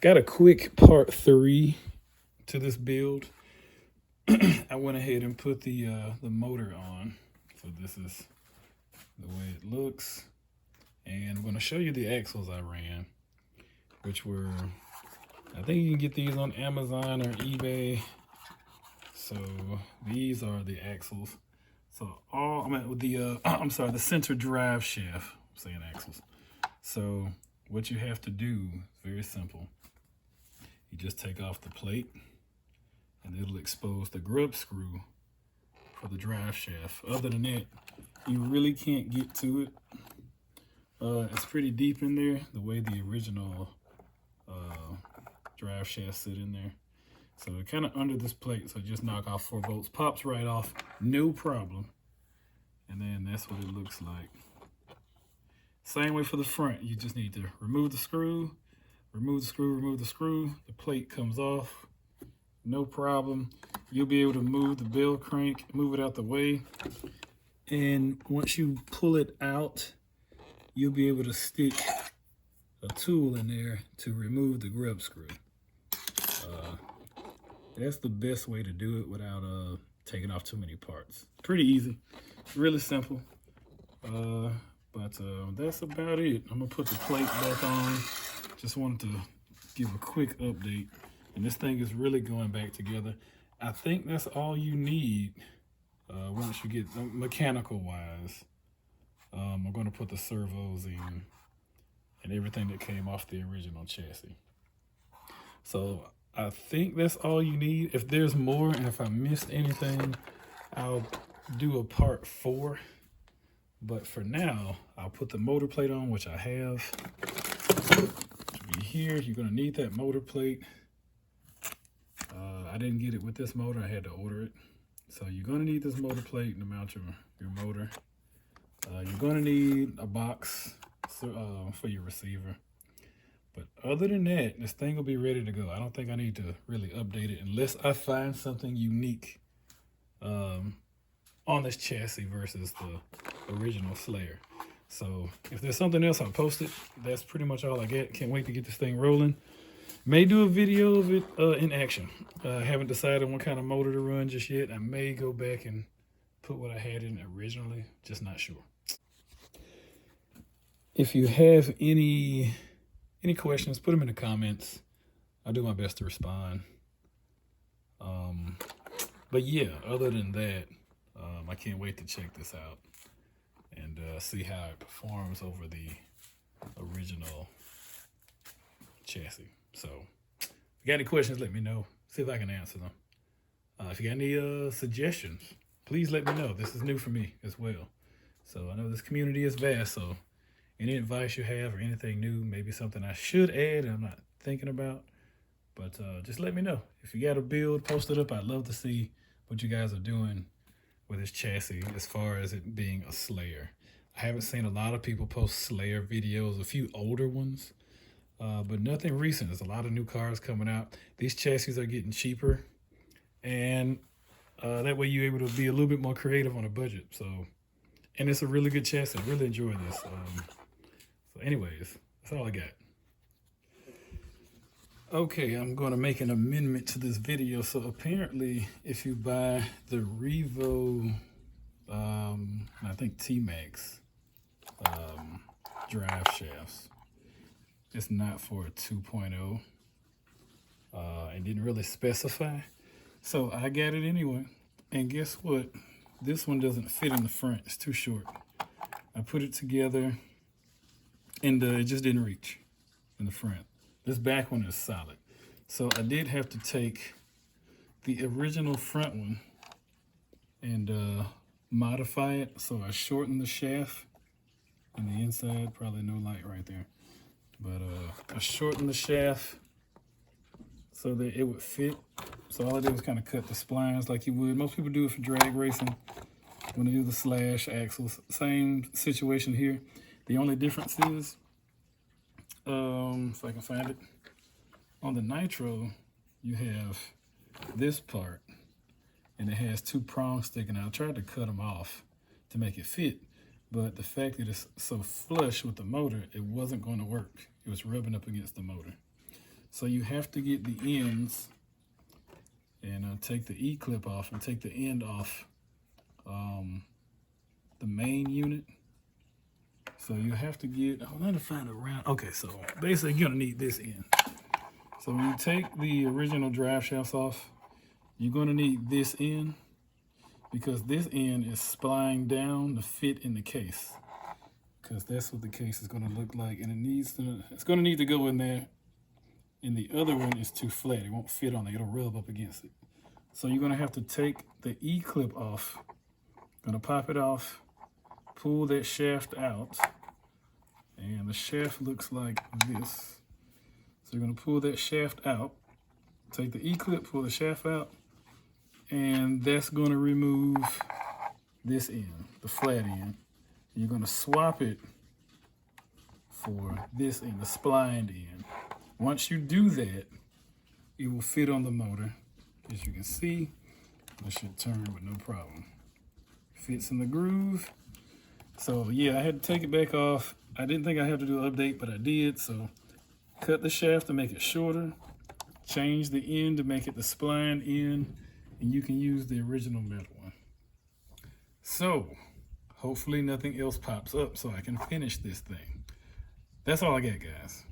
Got a quick part 3 to this build. I went ahead and put the motor on. So this is the way it looks. And I'm going to show you the axles I ran, which were, I think you can get these on Amazon or eBay. So these are the axles. So the center drive shaft, I'm saying axles. So what you have to do is very simple. You just take off the plate and it'll expose the grub screw for the drive shaft. Other than that, you really can't get to it. It's pretty deep in there, the way the original drive shaft sit in there. So it kind of under this plate, so just knock off 4 bolts, pops right off, no problem. And then that's what it looks like. Same way for the front, you just need to remove the screw, remove the screw, remove the screw. The plate comes off, no problem. You'll be able to move the bell crank, move it out the way. And once you pull it out, you'll be able to stick a tool in there to remove the grub screw. That's the best way to do it without taking off too many parts. Pretty easy, really simple. But that's about it. I'm gonna put the plate back on. Just wanted to give a quick update. And this thing is really going back together. I think that's all you need once you get mechanical wise. I'm gonna put the servos in and everything that came off the original chassis. So I think that's all you need. If there's more and if I missed anything, I'll do a part 4. But for now, I'll put the motor plate on, which I have. To be here, you're gonna need that motor plate. I didn't get it with this motor, I had to order it. So you're gonna need this motor plate to mount your motor. You're gonna need a box for your receiver. But other than that, this thing will be ready to go. I don't think I need to really update it unless I find something unique on this chassis versus the original Slayer. So if there's something else, I'll post it. That's pretty much all I get. Can't wait to get this thing rolling. May do a video of it in action. I haven't decided what kind of motor to run just yet. I may go back and put what I had in originally, just not sure. If you have any questions, put them in the comments. I'll do my best to respond. But yeah, other than that, I can't wait to check this out and see how it performs over the original chassis. So if you got any questions, let me know. See if I can answer them. If you got any suggestions, please let me know. This is new for me as well. So I know this community is vast, so any advice you have or anything new, maybe something I should add I'm not thinking about, but just let me know. If you got a build, post it up. I'd love to see what you guys are doing with this chassis as far as it being a Slayer. I haven't seen a lot of people post Slayer videos, a few older ones, but nothing recent. There's a lot of new cars coming out. These chassis are getting cheaper, and that way you're able to be a little bit more creative on a budget. So, and it's a really good chassis. I really enjoy this. So anyways, that's all I got. Okay, I'm going to make an amendment to this video. So apparently, if you buy the Revo, I think T-Max drive shafts, it's not for a 2.0. It didn't really specify. So I got it anyway. And guess what? This one doesn't fit in the front. It's too short. I put it together and it just didn't reach in the front. This back one is solid. So I did have to take the original front one and modify it. So I shortened the shaft on the inside. Probably no light right there. But I shortened the shaft so that it would fit. So all I did was kind of cut the splines like you would. Most people do it for drag racing when they do the slash axles. Same situation here. The only difference is, if I can find it, on the Nitro, you have this part, and it has 2 prongs sticking out. I tried to cut them off to make it fit, but the fact that it's so flush with the motor, it wasn't going to work. It was rubbing up against the motor. So you have to get the ends and take the E-clip off and take the end off the main unit. So you have to get, I'm gonna find a round. Okay, so basically you're gonna need this end. So when you take the original drive shafts off, you're gonna need this end because this end is spline down to fit in the case. Because that's what the case is gonna look like, and it's gonna need to go in there. And the other one is too flat; it won't fit on there. It'll rub up against it. So you're gonna have to take the E-clip off. Gonna pop it off, pull that shaft out, and the shaft looks like this. So you're gonna pull that shaft out, take the E-clip, pull the shaft out, and that's gonna remove this end, the flat end. You're gonna swap it for this end, the splined end. Once you do that, it will fit on the motor. As you can see, it should turn with no problem. Fits in the groove. So yeah, I had to take it back off. I didn't think I had to do an update, but I did. So cut the shaft to make it shorter, change the end to make it the spline end, and you can use the original metal one. So hopefully nothing else pops up so I can finish this thing. That's all I got, guys.